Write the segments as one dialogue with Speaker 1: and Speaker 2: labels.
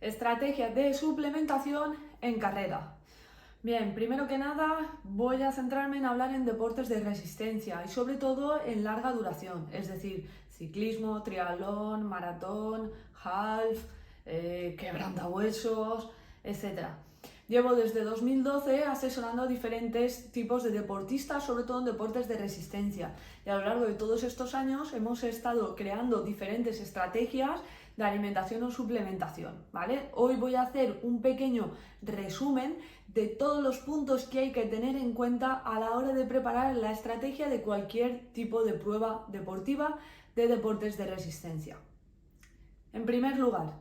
Speaker 1: Estrategias de suplementación en carrera. Bien, primero que nada voy a centrarme en hablar en deportes de resistencia y sobre todo en larga duración, es decir, ciclismo, triatlón, maratón, half, quebrantahuesos, etc. Llevo desde 2012 asesorando a diferentes tipos de deportistas, sobre todo en deportes de resistencia. Y a lo largo de todos estos años hemos estado creando diferentes estrategias de alimentación o suplementación, ¿vale? Hoy voy a hacer un pequeño resumen de todos los puntos que hay que tener en cuenta a la hora de preparar la estrategia de cualquier tipo de prueba deportiva de deportes de resistencia. En primer lugar,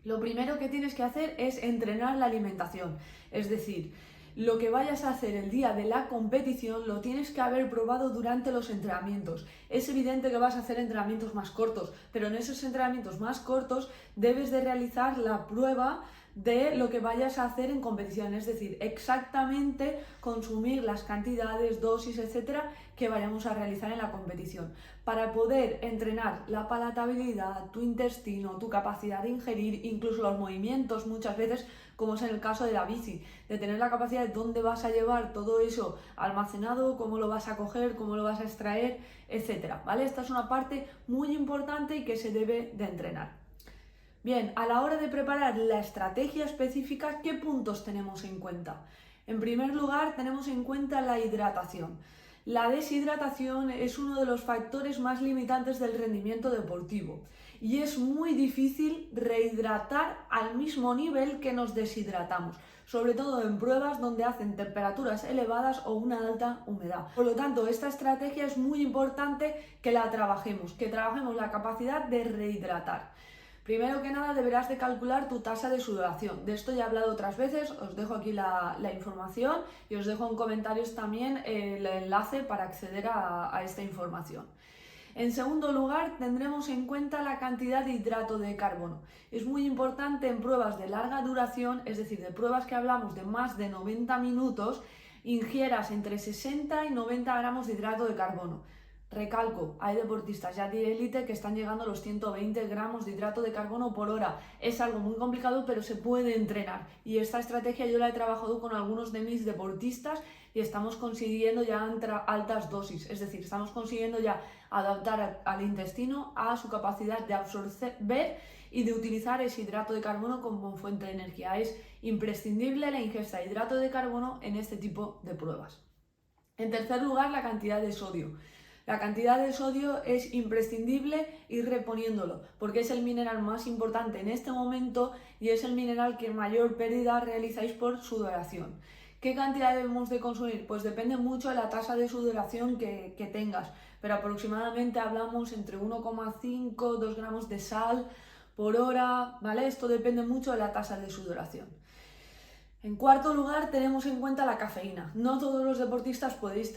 Speaker 1: lo primero que tienes que hacer es entrenar la alimentación, es decir, lo que vayas a hacer el día de la competición lo tienes que haber probado durante los entrenamientos. Es evidente que vas a hacer entrenamientos más cortos, pero en esos entrenamientos más cortos debes de realizar la prueba de lo que vayas a hacer en competición, es decir, exactamente consumir las cantidades, dosis, etcétera, que vayamos a realizar en la competición, para poder entrenar la palatabilidad, tu intestino, tu capacidad de ingerir, incluso los movimientos muchas veces, como es en el caso de la bici, de tener la capacidad de dónde vas a llevar todo eso almacenado, cómo lo vas a coger, cómo lo vas a extraer, etcétera, ¿vale? Esta es una parte muy importante y que se debe de entrenar. Bien, a la hora de preparar la estrategia específica, ¿qué puntos tenemos en cuenta? En primer lugar, tenemos en cuenta la hidratación. La deshidratación es uno de los factores más limitantes del rendimiento deportivo y es muy difícil rehidratar al mismo nivel que nos deshidratamos, sobre todo en pruebas donde hacen temperaturas elevadas o una alta humedad. Por lo tanto, esta estrategia es muy importante que trabajemos la capacidad de rehidratar. Primero que nada deberás de calcular tu tasa de sudoración. De esto ya he hablado otras veces, os dejo aquí la información y os dejo en comentarios también el enlace para acceder a esta información. En segundo lugar, tendremos en cuenta la cantidad de hidrato de carbono. Es muy importante en pruebas de larga duración, es decir, de pruebas que hablamos de más de 90 minutos, ingieras entre 60 y 90 gramos de hidrato de carbono. Recalco, hay deportistas ya de élite que están llegando a los 120 gramos de hidrato de carbono por hora. Es algo muy complicado, pero se puede entrenar. Y esta estrategia yo la he trabajado con algunos de mis deportistas y estamos consiguiendo ya altas dosis. Es decir, estamos consiguiendo ya adaptar al intestino a su capacidad de absorber y de utilizar ese hidrato de carbono como fuente de energía. Es imprescindible la ingesta de hidrato de carbono en este tipo de pruebas. En tercer lugar, la cantidad de sodio. La cantidad de sodio es imprescindible ir reponiéndolo porque es el mineral más importante en este momento y es el mineral que mayor pérdida realizáis por sudoración. ¿Qué cantidad debemos de consumir? Pues depende mucho de la tasa de sudoración que tengas, pero aproximadamente hablamos entre 1,5 2 gramos de sal por hora, ¿vale? Esto depende mucho de la tasa de sudoración. En cuarto lugar, tenemos en cuenta la cafeína. No todos los deportistas podéis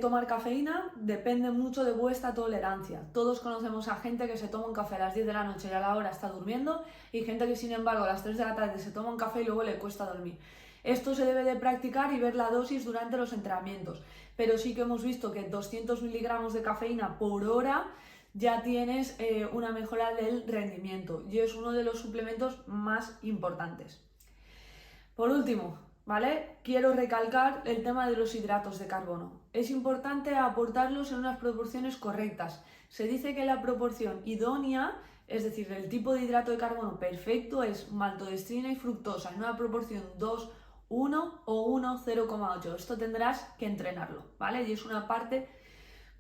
Speaker 1: tomar cafeína, depende mucho de vuestra tolerancia. Todos conocemos a gente que se toma un café a las 10 de la noche y a la hora está durmiendo, y gente que sin embargo a las 3 de la tarde se toma un café y luego le cuesta dormir. Esto se debe de practicar y ver la dosis durante los entrenamientos, pero sí que hemos visto que 200 miligramos de cafeína por hora ya tienes una mejora del rendimiento y es uno de los suplementos más importantes. Por último, ¿vale? Quiero recalcar el tema de los hidratos de carbono. Es importante aportarlos en unas proporciones correctas. Se dice que la proporción idónea, es decir, el tipo de hidrato de carbono perfecto, es maltodextrina y fructosa en una proporción 2:1 o 1:0,8. Esto tendrás que entrenarlo, ¿vale? Y es una parte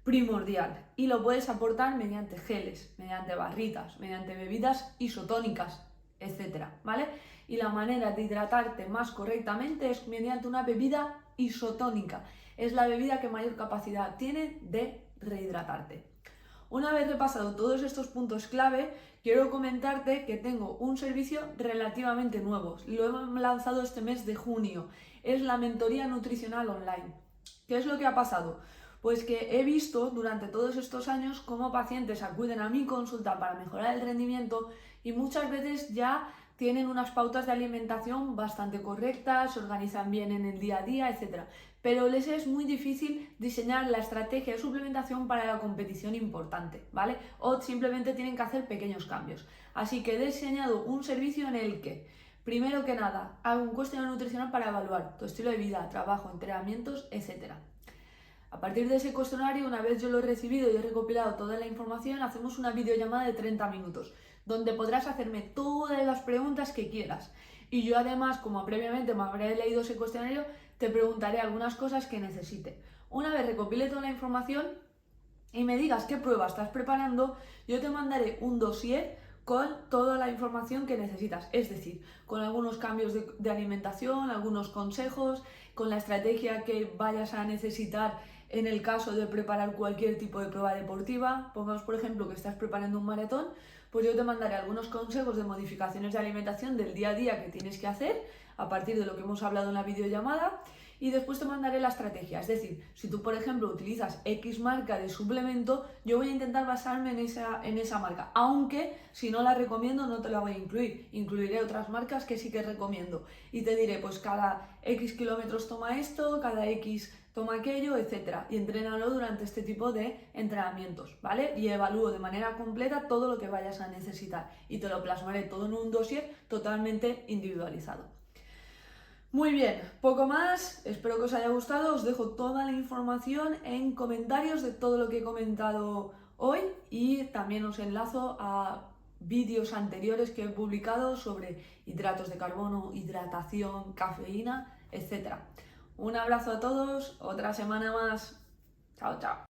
Speaker 1: primordial. Y lo puedes aportar mediante geles, mediante barritas, mediante bebidas isotónicas, etcétera, ¿vale? Y la manera de hidratarte más correctamente es mediante una bebida isotónica. Es la bebida que mayor capacidad tiene de rehidratarte. Una vez repasado todos estos puntos clave, quiero comentarte que tengo un servicio relativamente nuevo. Lo hemos lanzado este mes de junio. Es la mentoría nutricional online. ¿Qué es lo que ha pasado? Pues que he visto durante todos estos años cómo pacientes acuden a mi consulta para mejorar el rendimiento y muchas veces ya tienen unas pautas de alimentación bastante correctas, se organizan bien en el día a día, etc. Pero les es muy difícil diseñar la estrategia de suplementación para la competición importante, ¿vale? O simplemente tienen que hacer pequeños cambios. Así que he diseñado un servicio en el que, primero que nada, hago un cuestionario nutricional para evaluar tu estilo de vida, trabajo, entrenamientos, etc. A partir de ese cuestionario, una vez yo lo he recibido y he recopilado toda la información, hacemos una videollamada de 30 minutos, donde podrás hacerme todas las preguntas que quieras. Y yo además, como previamente me habré leído ese cuestionario, te preguntaré algunas cosas que necesite. Una vez recopile toda la información y me digas qué prueba estás preparando, yo te mandaré un dossier con toda la información que necesitas, es decir, con algunos cambios de alimentación, algunos consejos, con la estrategia que vayas a necesitar en el caso de preparar cualquier tipo de prueba deportiva. Pongamos por ejemplo que estás preparando un maratón, pues yo te mandaré algunos consejos de modificaciones de alimentación del día a día que tienes que hacer a partir de lo que hemos hablado en la videollamada, y después te mandaré la estrategia. Es decir, si tú por ejemplo utilizas X marca de suplemento, yo voy a intentar basarme en esa marca, aunque si no la recomiendo no te la voy a incluir, incluiré otras marcas que sí que recomiendo y te diré pues cada X kilómetros toma esto, cada X toma aquello, etcétera, y entrénalo durante este tipo de entrenamientos, ¿vale? Y evalúo de manera completa todo lo que vayas a necesitar y te lo plasmaré todo en un dossier totalmente individualizado. Muy bien, poco más, espero que os haya gustado, os dejo toda la información en comentarios de todo lo que he comentado hoy y también os enlazo a vídeos anteriores que he publicado sobre hidratos de carbono, hidratación, cafeína, etc. Un abrazo a todos, otra semana más, chao chao.